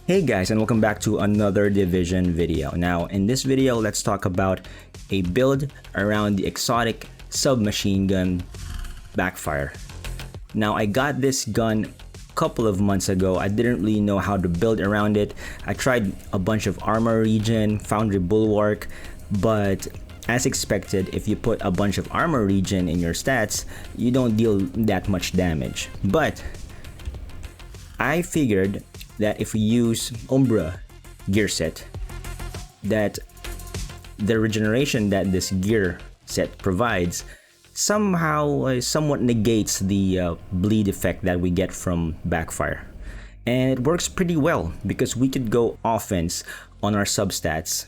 Hey guys, and welcome back to another Division video. Now in this video, let's talk about a build around the exotic submachine gun Backfire. Now I got this gun a couple of months ago. I didn't really know how to build around it. I tried a bunch of armor regen, foundry bulwark, but as expected, if you put a bunch of armor regen in your stats, you don't deal that much damage. But I figured that if we use Umbra Gearset, that the regeneration that this gear set provides somehow somewhat negates the bleed effect that we get from Backfire. And it works pretty well because we could go offense on our substats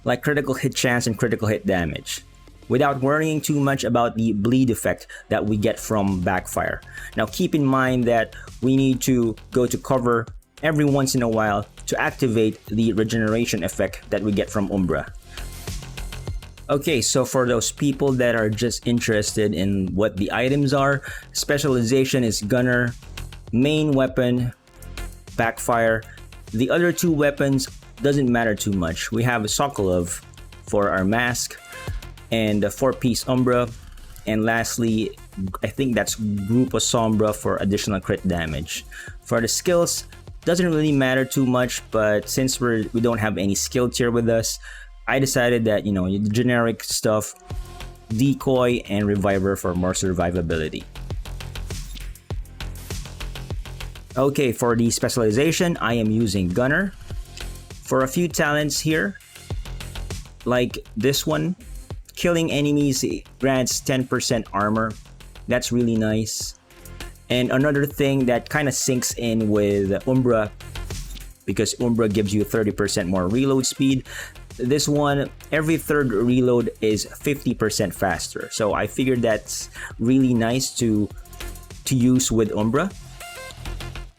like critical hit chance and critical hit damage without worrying too much about the bleed effect that we get from Backfire. Now keep in mind that we need to go to cover every once in a while to activate the regeneration effect that we get from Umbra. Okay, so for those people that are just interested in what the items are, Specialization is Gunner, main weapon, Backfire. The other two weapons doesn't matter too much. We have a Sokolov for our mask and a 4-piece Umbra, and lastly, I think that's Grupo Sombra for additional crit damage. For the skills, doesn't really matter too much, but since we don't have any skill tier with us, I decided that, you know, the generic stuff, decoy and reviver for more survivability. Okay, for the specialization, I am using Gunner. For a few talents here, like this one, killing enemies grants 10% armor. That's really nice. And another thing that kind of syncs in with Umbra, because Umbra gives you 30% more reload speed. This one, every third reload is 50% faster. So I figured that's really nice to use with Umbra.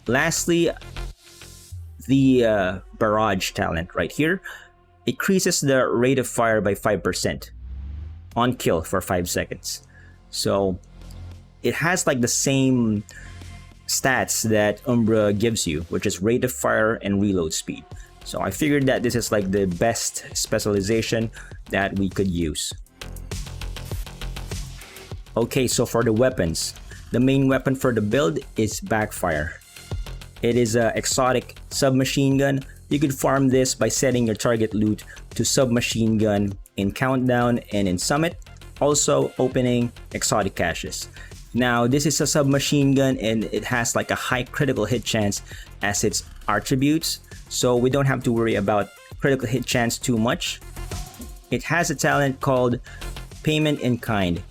Lastly, the barrage talent right here increases the rate of fire by 5% on kill for 5 seconds. So it has like the same stats that Umbra gives you, which is rate of fire and reload speed. So I figured that this is like the best specialization that we could use. Okay, so for the weapons, the main weapon for the build is Backfire. It is an exotic submachine gun. You could farm this by setting your target loot to submachine gun in Countdown and in Summit, also opening exotic caches. Now this is a submachine gun and it has like a high critical hit chance as its attributes, so we don't have to worry about critical hit chance too much. It has a talent called Payment in Kind.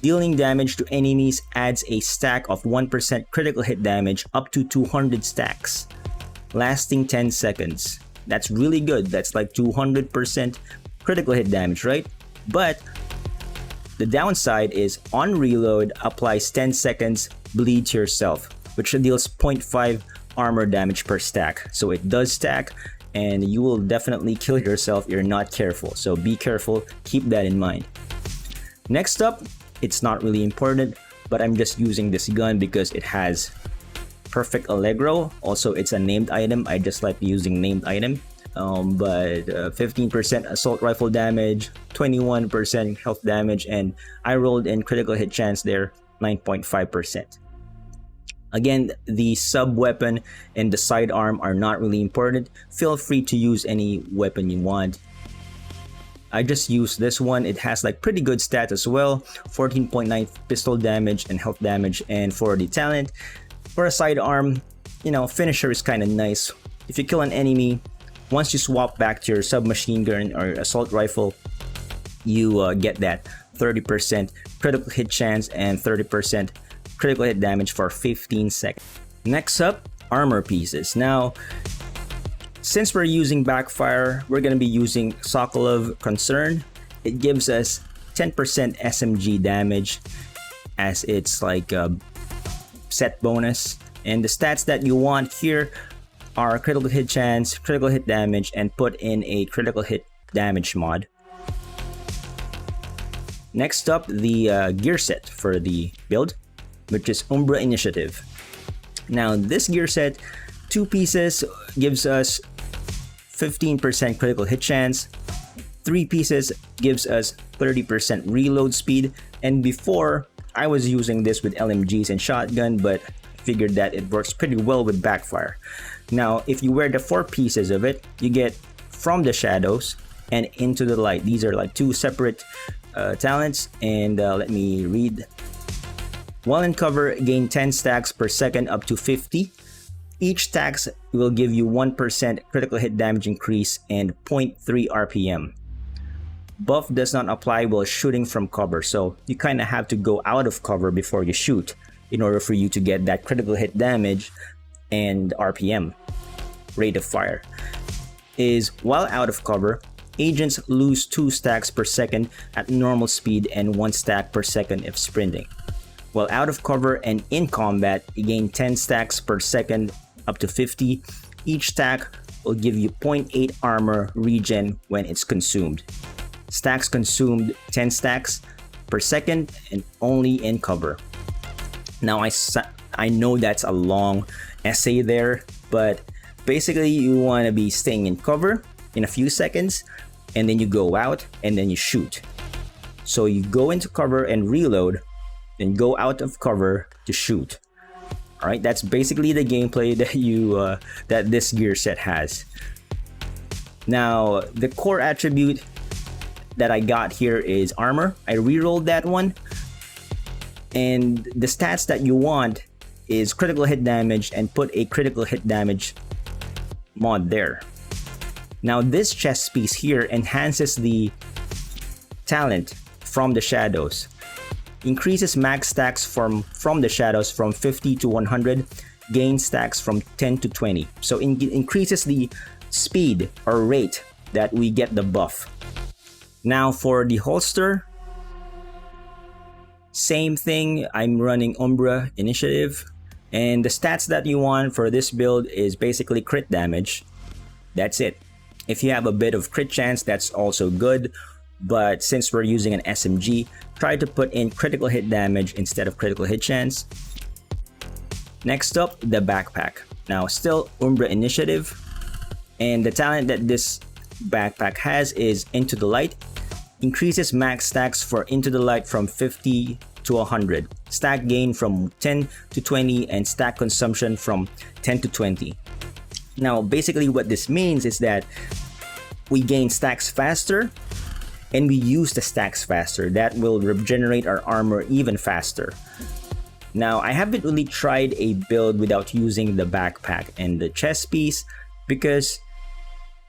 Dealing damage to enemies adds a stack of 1% critical hit damage up to 200 stacks, lasting 10 seconds. That's really good. That's like 200% critical hit damage, right? But the downside is on reload applies 10 seconds bleed to yourself, which deals 0.5 armor damage per stack. So it does stack and you will definitely kill yourself if you're not careful. So be careful, keep that in mind. Next up, it's not really important, but I'm just using this gun because it has perfect Allegro. Also, it's a named item. I just like using named item. But 15% assault rifle damage, 21% health damage, and I rolled in critical hit chance there, 9.5%. Again, the sub weapon and the sidearm are not really important. Feel free to use any weapon you want. I just used this one. It has like pretty good stats as well, 14.9 pistol damage and health damage. And for the talent, for a sidearm, you know, finisher is kind of nice. If you kill an enemy, once you swap back to your submachine gun or assault rifle, you get that 30% critical hit chance and 30% critical hit damage for 15 seconds. Next up, armor pieces. Now, since we're using Backfire, we're going to be using Sokolov Concern. It gives us 10% SMG damage as it's like a set bonus. And the stats that you want here are critical hit chance, critical hit damage, and put in a critical hit damage mod. Next up, the gear set for the build, which is Umbra Initiative. Now this gear set 2 pieces gives us 15% critical hit chance. 3 pieces gives us 30% reload speed. And before, I was using this with LMGs and shotgun, but figured that it works pretty well with Backfire. Now, if you wear the 4 pieces of it, you get From the Shadows and Into the Light. These are like 2 separate talents, and let me read. While in cover, gain 10 stacks per second up to 50. Each stacks will give you 1% critical hit damage increase and 0.3 RPM. Buff does not apply while shooting from cover, so you kind of have to go out of cover before you shoot in order for you to get that critical hit damage and RPM, rate of fire. Is while out of cover, agents lose 2 stacks per second at normal speed and 1 stack per second if sprinting. While out of cover and in combat, you gain 10 stacks per second up to 50. Each stack will give you 0.8 armor regen when it's consumed. Stacks consumed 10 stacks per second and only in cover. Now I know that's a long essay there, but basically you want to be staying in cover in a few seconds, and then you go out and then you shoot. So you go into cover and reload, then go out of cover to shoot. All right, that's basically the gameplay that that this gear set has. Now, the core attribute that I got here is armor. I rerolled that one, and the stats that you want is critical hit damage, and put a critical hit damage mod there. Now, this chest piece here enhances the talent From the Shadows. Increases max stacks from the Shadows from 50 to 100, gain stacks from 10 to 20. So increases the speed or rate that we get the buff. Now for the holster, same thing. I'm running Umbra Initiative, and the stats that you want for this build is basically crit damage. That's it. If you have a bit of crit chance, that's also good. But since we're using an SMG, try to put in critical hit damage instead of critical hit chance. Next up, the backpack. Now, still Umbra Initiative. And the talent that this backpack has is Into the Light. Increases max stacks for Into the Light from 50 to 100. Stack gain from 10 to 20, and stack consumption from 10 to 20. Now, basically what this means is that we gain stacks faster, and we use the stacks faster. That will regenerate our armor even faster. Now, I haven't really tried a build without using the backpack and the chest piece, because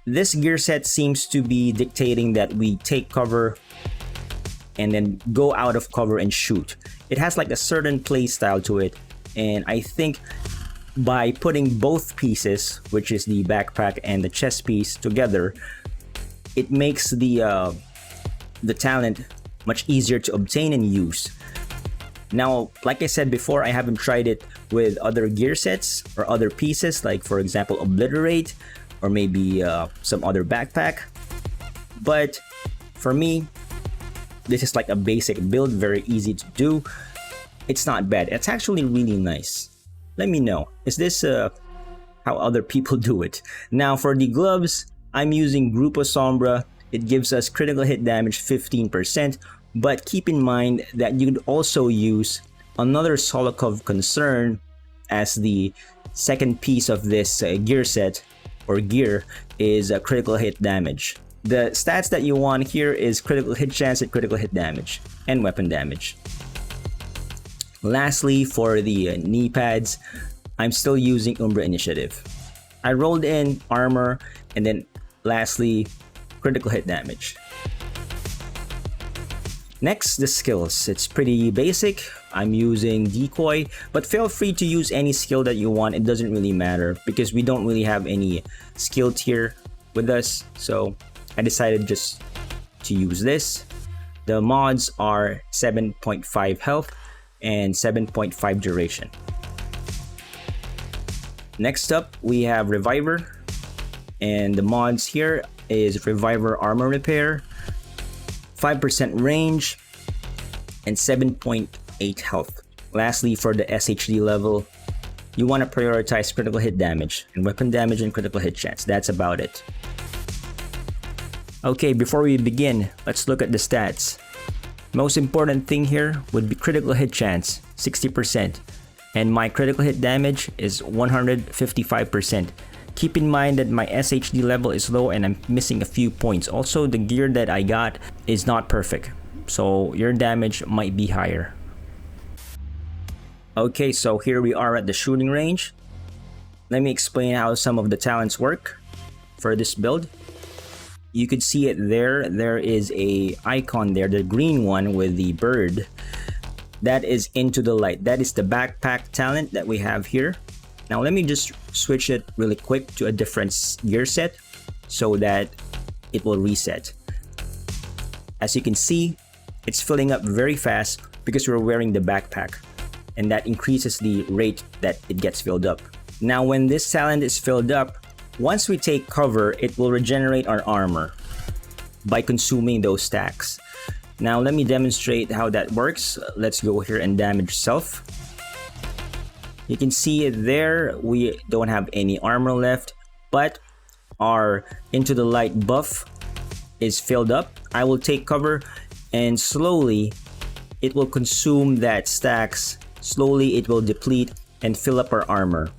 this gear set seems to be dictating that we take cover and then go out of cover and shoot. It has like a certain play style to it, and I think by putting both pieces, which is the backpack and the chest piece, together, it makes the talent much easier to obtain and use. Now, like I said before, I haven't tried it with other gear sets or other pieces, like for example Obliterate, or maybe some other backpack. But for me, this is like a basic build, very easy to do. It's not bad. It's actually really nice. Let me know, is this how other people do it? Now for the gloves, I'm using Grupo Sombra. It gives us critical hit damage 15%, but keep in mind that you could also use another Solokov Concern as the second piece of this gear set or gear, is critical hit damage. The stats that you want here is critical hit chance and critical hit damage, and weapon damage. Lastly, for the knee pads, I'm still using Umbra Initiative. I rolled in armor, and then lastly, critical hit damage. Next, the skills. It's pretty basic. I'm using Decoy, but feel free to use any skill that you want. It doesn't really matter because we don't really have any skill tier with us. So I decided just to use this. The mods are 7.5 health and 7.5 duration. Next up, we have Reviver, and the mods here is Reviver Armor Repair, 5% range, and 7.8 health. Lastly, for the SHD level, you want to prioritize critical hit damage and weapon damage and critical hit chance. That's about it. Okay, before we begin, let's look at the stats. Most important thing here would be critical hit chance, 60%. And my critical hit damage is 155%. Keep in mind that my SHD level is low and I'm missing a few points. Also, the gear that I got is not perfect, so your damage might be higher. Okay, so here we are at the shooting range. Let me explain how some of the talents work for this build. You could see it there. There is a icon there, the green one with the bird. That is into the light. That is the backpack talent that we have here. Now let me just switch it really quick to a different gear set so that it will reset. As you can see, it's filling up very fast because we're wearing the backpack, and that increases the rate that it gets filled up. Now when this talent is filled up, once we take cover, it will regenerate our armor by consuming those stacks. Now let me demonstrate how that works. Let's go here and damage self. You can see it there. We don't have any armor left, but our into the light buff is filled up. I will take cover and slowly it will consume that stacks. Slowly it will deplete and fill up our armor.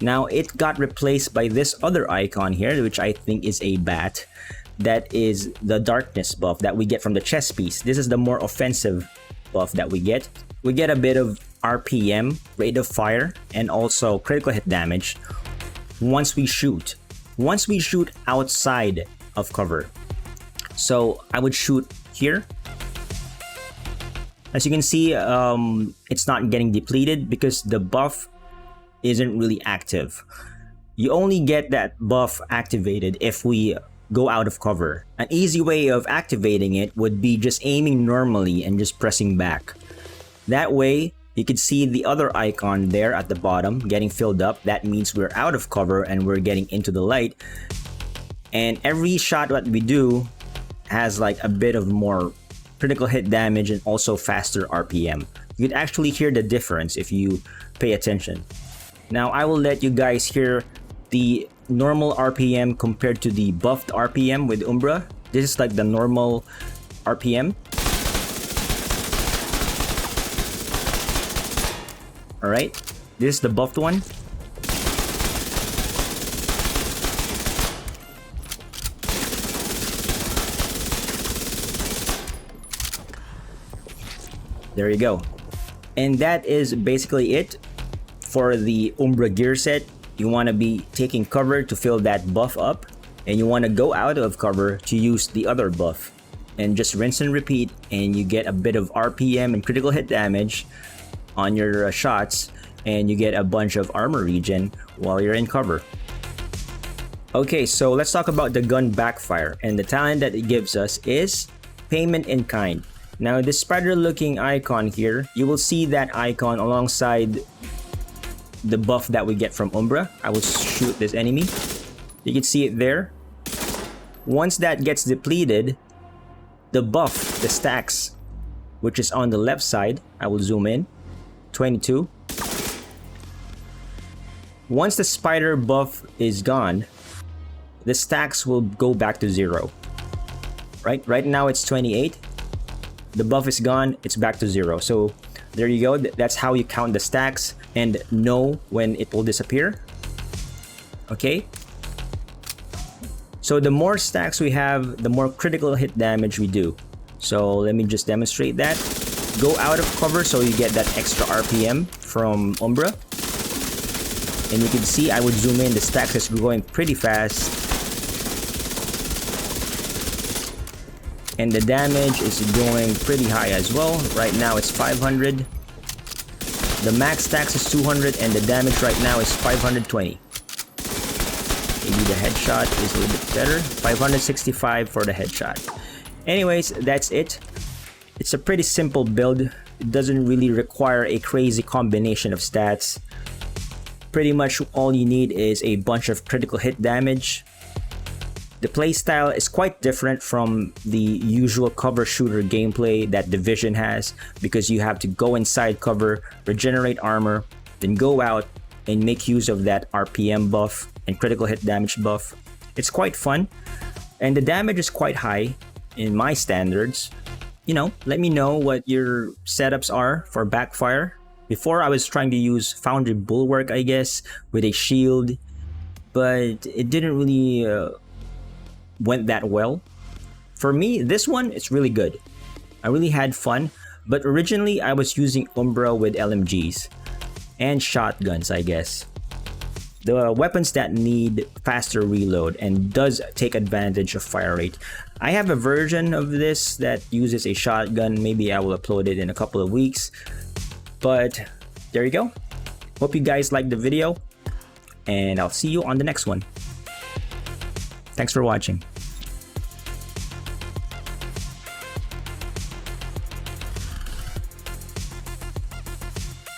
Now it got replaced by this other icon here, which I think is a bat. That is the darkness buff that we get from the chest piece. This is the more offensive buff that we get. We get a bit of RPM, rate of fire, and also critical hit damage once we shoot. Once we shoot outside of cover. So I would shoot here. As you can see, it's not getting depleted because the buff isn't really active. You only get that buff activated if we go out of cover. An easy way of activating it would be just aiming normally and just pressing back. That way, you can see the other icon there at the bottom getting filled up. That means we're out of cover and we're getting into the light. And every shot that we do has like a bit of more critical hit damage and also faster RPM. You can actually hear the difference if you pay attention. Now I will let you guys hear the normal RPM compared to the buffed RPM with Umbra. This is like the normal RPM. Alright, this is the buffed one. There you go. And that is basically it for the Umbra Gearset. You want to be taking cover to fill that buff up, and you want to go out of cover to use the other buff, and just rinse and repeat, and you get a bit of RPM and critical hit damage on your shots, and you get a bunch of armor regen while you're in cover. Okay, so let's talk about the gun Backfire, and the talent that it gives us is payment in kind. Now this spider looking icon here, you will see that icon alongside the buff that we get from Umbra. I will shoot this enemy. You can see it there. Once that gets depleted, the buff, the stacks, which is on the left side, I will zoom in, 22. Once the spider buff is gone, the stacks will go back to 0. Right now it's 28. The buff is gone, it's back to 0. So there you go. That's how you count the stacks and know when it will disappear. Okay. So the more stacks we have, the more critical hit damage we do. So let me just demonstrate that. Go out of cover so you get that extra RPM from Umbra. And you can see I would zoom in, the stacks is going pretty fast. And the damage is going pretty high as well. Right now it's 500. The max stacks is 200 and the damage right now is 520. Maybe the headshot is a little bit better. 565 for the headshot. Anyways, that's it. It's a pretty simple build. It doesn't really require a crazy combination of stats. Pretty much all you need is a bunch of critical hit damage. The playstyle is quite different from the usual cover shooter gameplay that Division has, because you have to go inside cover, regenerate armor, then go out and make use of that RPM buff and critical hit damage buff. It's quite fun, and the damage is quite high in my standards. You know, let me know what your setups are for Backfire. Before, I was trying to use Foundry Bulwark, I guess, with a shield, but it didn't really went that well. For me, this one, it's really good. I really had fun, but originally I was using Umbra with LMGs and shotguns, I guess. The weapons that need faster reload and does take advantage of fire rate. I have a version of this that uses a shotgun. Maybe I will upload it in a couple of weeks. But there you go. Hope you guys liked the video, and I'll see you on the next one. Thanks for watching.